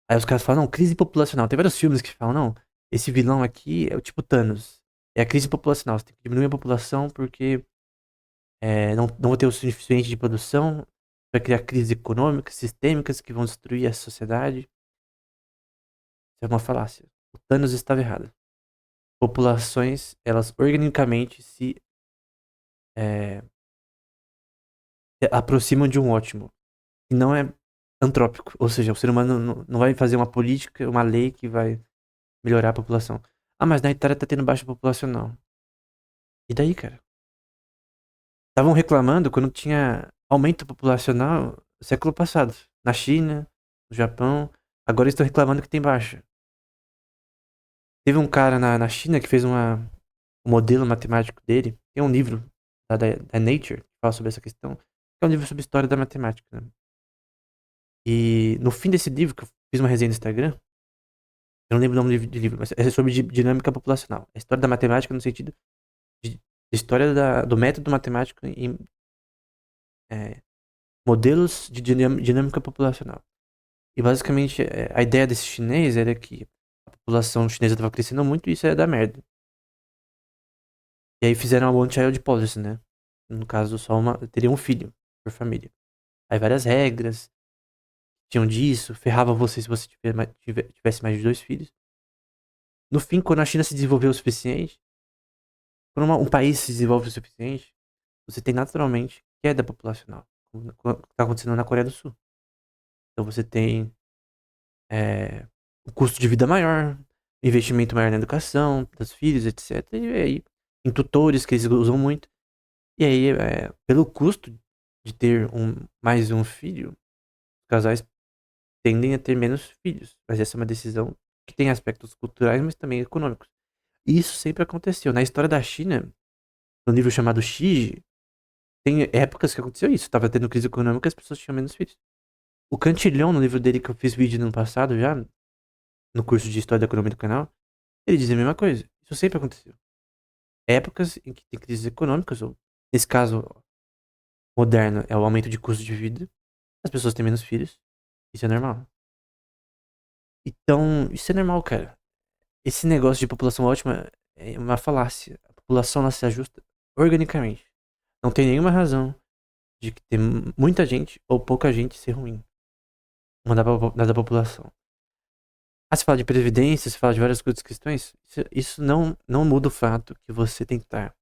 Aí os caras falam, não, crise populacional. Tem vários filmes que falam, não, esse vilão aqui é o tipo Thanos. É a crise populacional. Você tem que diminuir a população porque não vai ter o suficiente de produção. Vai criar crises econômicas, sistêmicas que vão destruir a sociedade. Isso é uma falácia. O Thanos estava errado. Populações, elas organicamente é, se aproximam de um ótimo. E não é antrópico. Ou seja, o ser humano não vai fazer uma política, uma lei que vai melhorar a população. Ah, mas na Itália tá tendo baixa populacional. E daí, cara? Estavam reclamando quando tinha aumento populacional no século passado. Na China, no Japão. Agora estão reclamando que tem baixa. Teve um cara na China que fez um modelo matemático dele. Tem um livro da Nature que fala sobre essa questão. É um livro sobre história da matemática, né? E no fim desse livro, que eu fiz uma resenha no Instagram, eu não lembro o nome do livro, mas é sobre dinâmica populacional. A história da matemática no sentido de história do método matemático em é, modelos de dinâmica populacional. E basicamente a ideia desse chinês era que a população chinesa estava crescendo muito e isso ia dar merda. E aí fizeram uma one child policy, né? No caso, teria um filho por família. Aí várias regras tinham disso, ferrava você se você tivesse mais de 2 filhos. No fim, quando a China se desenvolveu o suficiente, quando um país se desenvolve o suficiente, você tem naturalmente queda populacional, como está acontecendo na Coreia do Sul. Então você tem um custo de vida maior, investimento maior na educação dos filhos, etc. E aí, em tutores que eles usam muito. E aí, pelo custo de ter mais um filho, os casais tendem a ter menos filhos. Mas essa é uma decisão que tem aspectos culturais, mas também econômicos. E isso sempre aconteceu. Na história da China, no livro chamado Xi, tem épocas que aconteceu isso. Tava tendo crise econômica e as pessoas tinham menos filhos. O Cantillon, no livro dele que eu fiz vídeo no ano passado já, no curso de História da Economia do canal, ele diz a mesma coisa. Isso sempre aconteceu. Épocas em que tem crises econômicas, ou nesse caso moderno, é o aumento de custo de vida, as pessoas têm menos filhos. Isso é normal. Então, isso é normal, cara. Esse negócio de população ótima é uma falácia. A população ela se ajusta organicamente. Não tem nenhuma razão de que ter muita gente ou pouca gente ser ruim. Mandar da população. Ah, se fala de previdência, se fala de várias outras questões. Isso não muda o fato que você tentar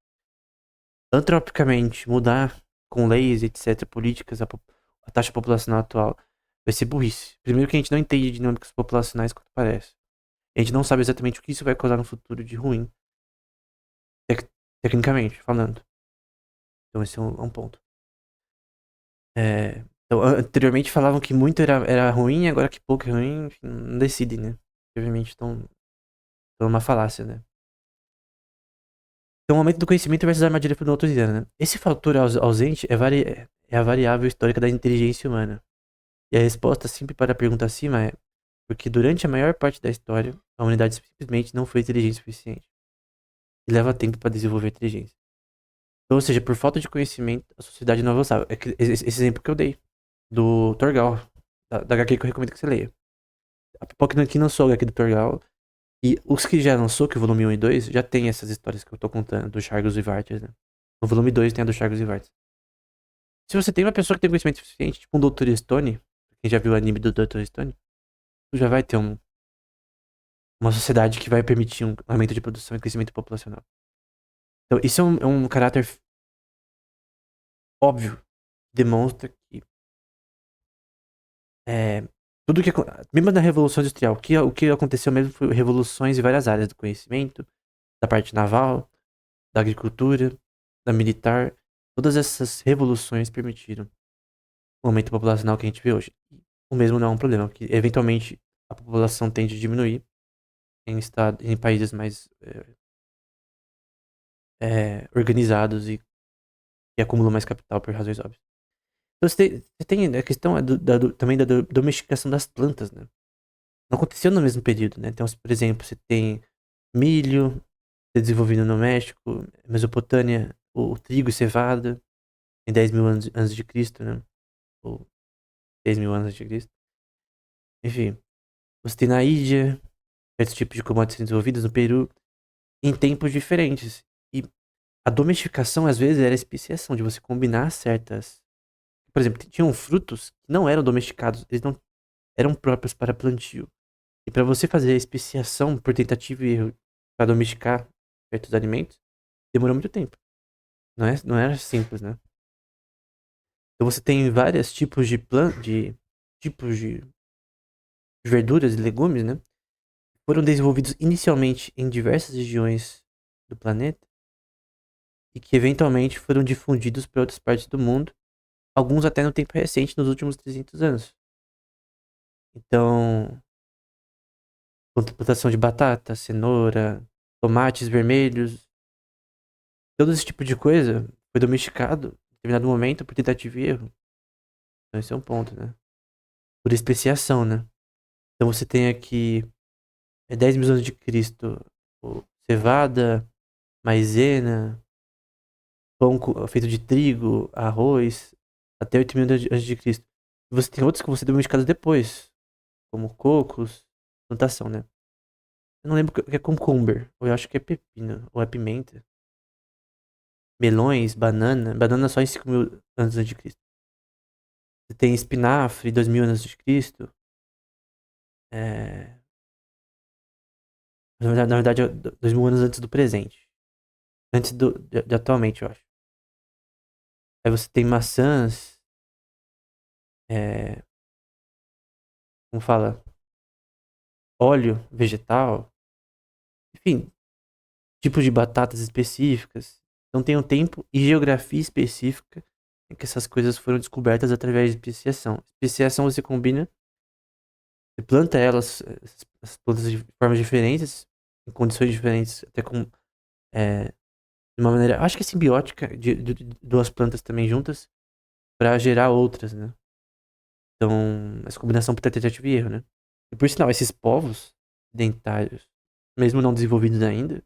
antropicamente mudar com leis, etc., políticas, a taxa populacional atual vai ser burrice. Primeiro que a gente não entende dinâmicas populacionais quanto parece. A gente não sabe exatamente o que isso vai causar no futuro de ruim, tecnicamente falando. Então esse é um ponto. Então, anteriormente falavam que muito era ruim, agora que pouco é ruim, enfim, não decidem, né? Obviamente estão numa falácia, né? Então, o aumento do conhecimento versus a armadilha do autoritário, né? Esse fator ausente é a variável histórica da inteligência humana. E a resposta simples para a pergunta acima é porque durante a maior parte da história, a humanidade simplesmente não foi inteligente o suficiente. E leva tempo para desenvolver inteligência. Então, ou seja, por falta de conhecimento, a sociedade não avançava. Esse exemplo que eu dei, do Torgal, da HQ que eu recomendo que você leia. A pipoca que lançou a HQ do Torgal. E os que já lançou, que o volume 1 e 2, já tem essas histórias que eu tô contando, do Chargos e Vartas, né? No volume 2 tem a do Chargos e Vartas. Se você tem uma pessoa que tem conhecimento suficiente, tipo um Dr. Stone, quem já viu o anime do Dr. Stone, tu já vai ter uma sociedade que vai permitir um aumento de produção e crescimento populacional. Então, isso é um caráter óbvio, que demonstra que é, tudo que mesmo na Revolução Industrial, o que aconteceu mesmo foi revoluções em várias áreas do conhecimento, da parte naval, da agricultura, da militar. Todas essas revoluções permitiram o aumento populacional que a gente vê hoje. O mesmo não é um problema, porque eventualmente a população tende a diminuir em países mais organizados e acumulam mais capital por razões óbvias. Então você tem a questão também da domesticação das plantas, né? Não aconteceu no mesmo período, né? Então, por exemplo, você tem milho desenvolvido no México, Mesopotâmia, o trigo e cevada, em 10 mil anos antes de Cristo, né? Ou 10 mil anos antes de Cristo. Enfim, você tem na Índia, certos tipos de commodities sendo desenvolvidos no Peru, em tempos diferentes. E a domesticação, às vezes, era a especiação, de você combinar certas. Por exemplo, tinham frutos que não eram domesticados, eles não eram próprios para plantio. E para você fazer a especiação por tentativa e erro para domesticar certos alimentos, demorou muito tempo. Não era simples, né? Então você tem vários tipos de tipos de verduras e legumes, né? Foram desenvolvidos inicialmente em diversas regiões do planeta e que eventualmente foram difundidos para outras partes do mundo, alguns até no tempo recente, nos últimos 300 anos. Então, plantação de batata, cenoura, tomates vermelhos, todo esse tipo de coisa foi domesticado em determinado momento por tentativa e erro. Então esse é um ponto, né? Por especiação, né? Então você tem aqui 10 mil anos de Cristo, cevada, maisena, pão feito de trigo, arroz, até 8 mil antes de Cristo. E você tem outros que vão ser domesticados depois, como cocos, plantação, né? Eu não lembro o que é cucumber, ou eu acho que é pepino, ou é pimenta. Melões, banana. Banana só em 5 mil anos antes de Cristo. Você tem espinafre, 2 mil anos de Cristo. É... Na verdade, 2 mil anos antes do presente. Antes de atualmente, eu acho. Aí você tem maçãs. É... Como fala? Óleo vegetal. Enfim, tipos de batatas específicas. Então tem um tempo e geografia específica em que essas coisas foram descobertas através de especiação. Especiação você combina, você planta elas, as plantas de formas diferentes, em condições diferentes, até com de uma maneira, acho que é simbiótica, de duas plantas também juntas, para gerar outras, né? Então, essa combinação por tentativa e erro, né? E por sinal, esses povos dentários, mesmo não desenvolvidos ainda,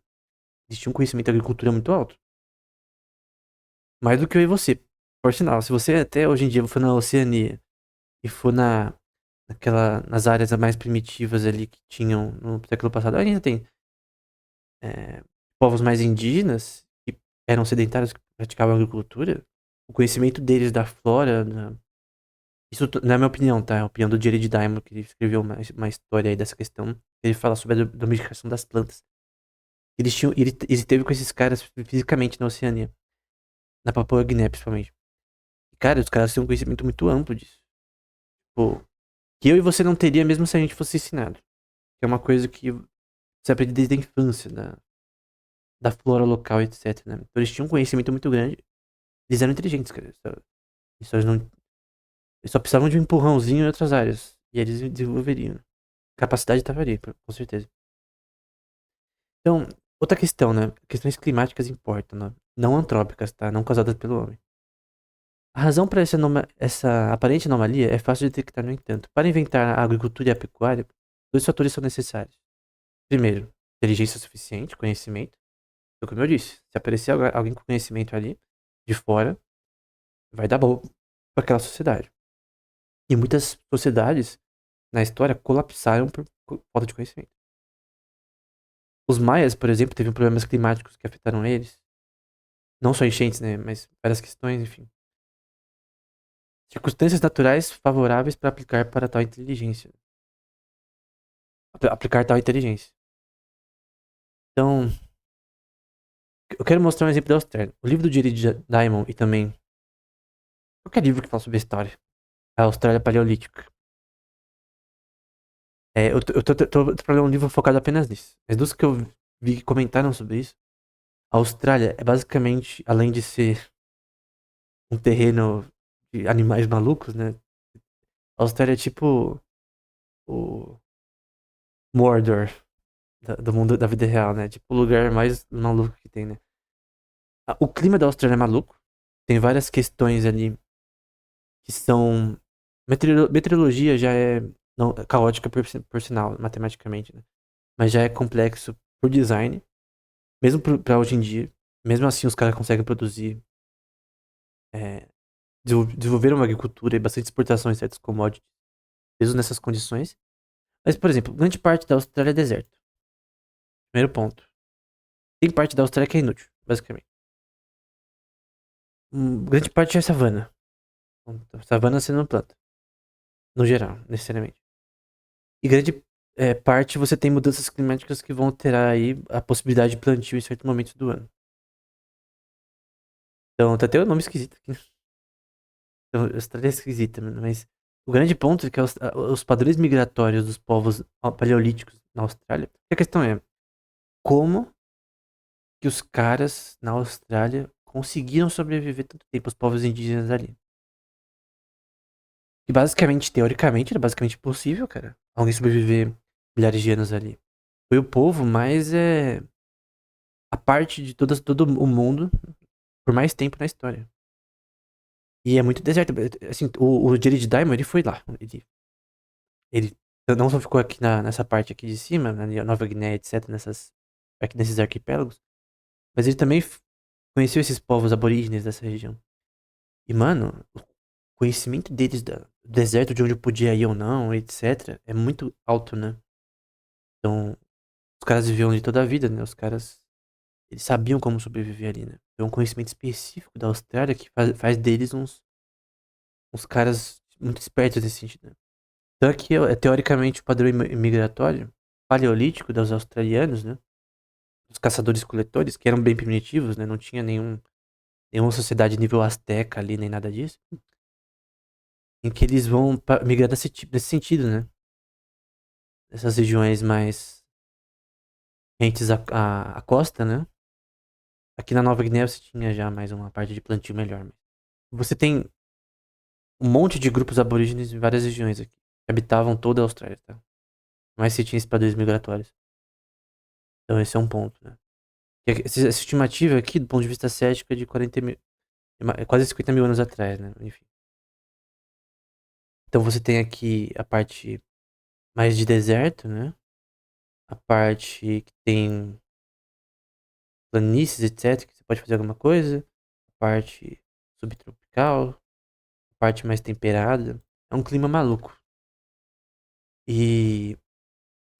eles tinham um conhecimento da agricultura muito alto. Mais do que eu e você. Por sinal, se você até hoje em dia for na Oceania e for nas áreas mais primitivas ali que tinham no século passado, ainda tem é, povos mais indígenas que eram sedentários, que praticavam agricultura. O conhecimento deles da flora, isso não é a minha opinião, tá? É a opinião do Jared Diamond, que ele escreveu uma história aí dessa questão. Ele fala sobre a domesticação das plantas. Ele esteve com esses caras fisicamente na Oceania, na Papua Guiné, principalmente. E, cara, os caras têm um conhecimento muito amplo disso. Pô, que eu e você não teria mesmo se a gente fosse ensinado. Que é uma coisa que você aprende desde a infância, da flora local, etc, né? Então eles tinham um conhecimento muito grande. Eles eram inteligentes, cara. Eles só precisavam de um empurrãozinho em outras áreas. E eles desenvolveriam. Capacidade estava ali, com certeza. Então, outra questão, né? Questões climáticas importam, né? Não antrópicas, tá? Não causadas pelo homem. A razão para essa aparente anomalia é fácil de detectar, no entanto. Para inventar a agricultura e a pecuária, dois fatores são necessários. Primeiro, inteligência suficiente, conhecimento. Então, como eu disse, se aparecer alguém com conhecimento ali, de fora, vai dar bom para aquela sociedade. E muitas sociedades na história colapsaram por falta de conhecimento. Os maias, por exemplo, teve problemas climáticos que afetaram eles. Não só enchentes, né? Mas várias questões, enfim. Circunstâncias naturais favoráveis para aplicar para tal inteligência. Aplicar tal inteligência. Então, eu quero mostrar um exemplo da Austrália. O livro do Jared Diamond e também qualquer livro que fala sobre a história. A Austrália Paleolítica. Eu tô pra ler um livro focado apenas nisso. Mas dos que eu vi que comentaram sobre isso, a Austrália é basicamente, além de ser um terreno de animais malucos, né? A Austrália é tipo o Mordor do mundo da vida real, né? Tipo o lugar mais maluco que tem, né? O clima da Austrália é maluco. Tem várias questões ali que são. Meteorologia já é não, é caótica por sinal, matematicamente, né? Mas já é complexo por design, mesmo pra hoje em dia. Mesmo assim, os caras conseguem produzir. É, desenvolveram uma agricultura e bastante exportação de certos commodities, mesmo nessas condições. Mas, por exemplo, grande parte da Austrália é deserto. Primeiro ponto. Tem parte da Austrália que é inútil, basicamente. Grande parte é savana. Então, savana você não planta. No geral, necessariamente. E grande parte você tem mudanças climáticas que vão alterar aí a possibilidade de plantio em certos momentos do ano. Então, tá até o nome esquisito aqui. Então, a Austrália é esquisita, mas o grande ponto é que os padrões migratórios dos povos paleolíticos na Austrália. A questão é como que os caras na Austrália conseguiram sobreviver tanto tempo, os povos indígenas ali. E basicamente, teoricamente, era basicamente possível, cara. Alguém sobreviver milhares de anos ali. Foi o povo mais a parte de todo o mundo por mais tempo na história. E é muito deserto. Assim, o Jared Diamond, ele foi lá. Ele não só ficou aqui nessa parte aqui de cima, na Nova Guiné, etc, aqui nesses arquipélagos, mas ele também conheceu esses povos aborígenes dessa região. E, mano, o conhecimento deles do deserto, de onde eu podia ir ou não, etc, é muito alto, né? Então, os caras viviam ali toda a vida, né? Os caras, eles sabiam como sobreviver ali, né? É um conhecimento específico da Austrália que faz deles uns caras muito espertos nesse sentido, né? Então aqui é teoricamente o padrão migratório paleolítico dos australianos, né? Os caçadores-coletores, que eram bem primitivos, né? Não tinha nenhuma sociedade nível asteca ali, nem nada disso. Em que eles vão migrar nesse sentido, né? Essas regiões mais rentes à costa, né? Aqui na Nova Guiné você tinha já mais uma parte de plantio melhor. Você tem um monte de grupos aborígenes em várias regiões aqui, que habitavam toda a Austrália, tá? Mas você tinha esses padrões migratórios. Então esse é um ponto, né? Essa estimativa aqui, do ponto de vista cético, é de 40 mil, quase 50 mil anos atrás, né? Enfim. Então você tem aqui a parte mais de deserto, né? A parte que tem planícies, etc, que você pode fazer alguma coisa. A parte subtropical, a parte mais temperada. É um clima maluco. E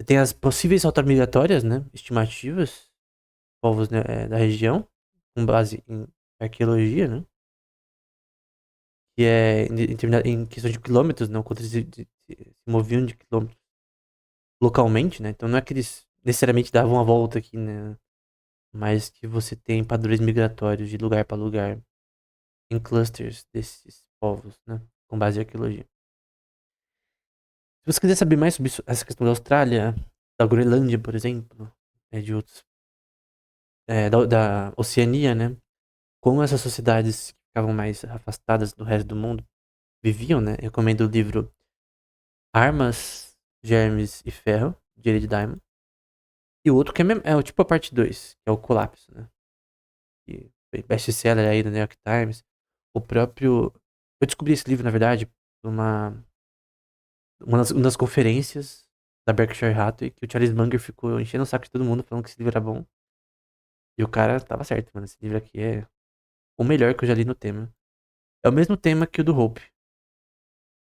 tem as possíveis rotas migratórias, né? Estimativas, povos, né, da região, com base em arqueologia, né? Que é em questão de quilômetros, não, quanto eles se moviam de quilômetros localmente, né? Então não é que eles necessariamente davam a volta aqui, né? Mas que você tem padrões migratórios de lugar para lugar em clusters desses povos, né? Com base em arqueologia. Se você quiser saber mais sobre essa questão da Austrália, da Groenlândia, por exemplo, de outros, da Oceania, né? Como essas sociedades que ficavam mais afastadas do resto do mundo viviam, né? Eu recomendo o livro Armas, Germes e Ferro, de Jared Diamond. E o outro que é tipo a parte 2 que é o Colapso, né? Que foi best-seller aí do New York Times. O próprio. Eu descobri esse livro, na verdade, numa uma das conferências da Berkshire Hathaway, que o Charles Munger ficou enchendo o saco de todo mundo falando que esse livro era bom. E o cara tava certo, mano. Esse livro aqui é o melhor que eu já li no tema. É o mesmo tema que o do Hope.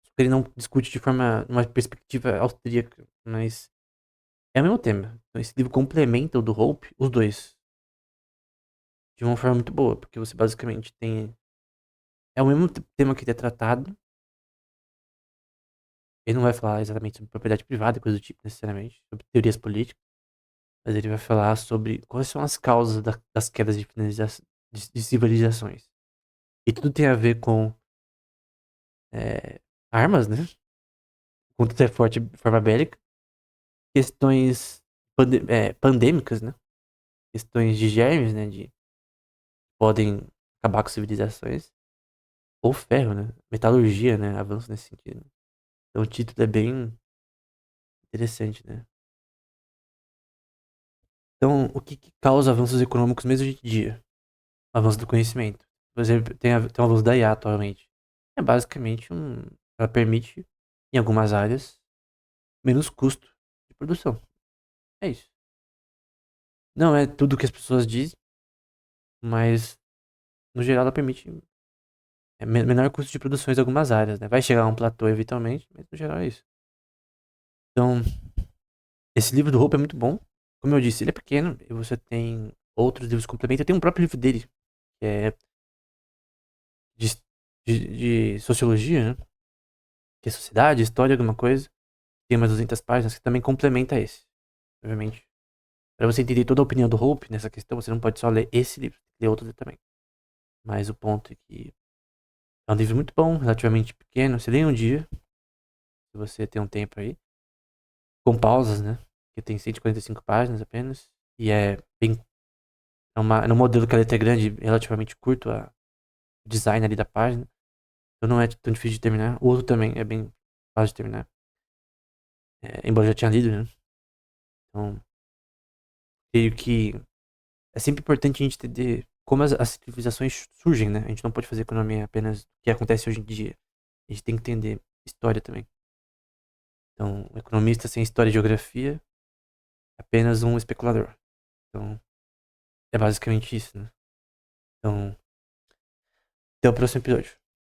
Só que ele não discute de forma, uma perspectiva austríaca, mas é o mesmo tema. Então esse livro complementa o do Hope, os dois, de uma forma muito boa, porque você basicamente tem. É o mesmo tema que ele é tratado. Ele não vai falar exatamente sobre propriedade privada, coisa do tipo, necessariamente, sobre teorias políticas, mas ele vai falar sobre quais são as causas das quedas de civilizações. E tudo tem a ver com armas, né? Quanto é forte de forma bélica, questões pandêmicas, né? Questões de germes, né? De podem acabar com civilizações. Ou ferro, né? Metalurgia, né? Avanço nesse sentido. Então o título é bem interessante, né? Então, o que causa avanços econômicos mesmo hoje em dia? Avanço do conhecimento. Por exemplo, tem o avanço da IA atualmente. É basicamente ela permite, em algumas áreas, menos custo de produção. É isso. Não é tudo que as pessoas dizem, mas no geral ela permite menor custo de produção em algumas áreas, né? Vai chegar a um platô eventualmente, mas no geral é isso. Então, esse livro do Hope é muito bom. Como eu disse, ele é pequeno e você tem outros livros complementos. Tem um próprio livro dele, que é de, de sociologia, né? Que é sociedade, história, alguma coisa. Tem umas 200 páginas que também complementa esse. Obviamente. Para você entender toda a opinião do Hope nessa questão, você não pode só ler esse livro, tem que ler outro também. Mas o ponto é que é um livro muito bom, relativamente pequeno. Você lê em um dia, se você tem um tempo aí. Com pausas, né? Que tem 145 páginas apenas. E é bem. É um modelo que a letra é grande, relativamente curto, o design ali da página. Então não é tão difícil de terminar. O outro também é bem fácil de terminar. Embora eu já tinha lido, né? Então, creio que é sempre importante a gente entender como as civilizações surgem, né? A gente não pode fazer economia apenas do que acontece hoje em dia. A gente tem que entender história também. Então, um economista sem história e geografia é apenas um especulador. Então, é basicamente isso, né? Então, até o próximo episódio.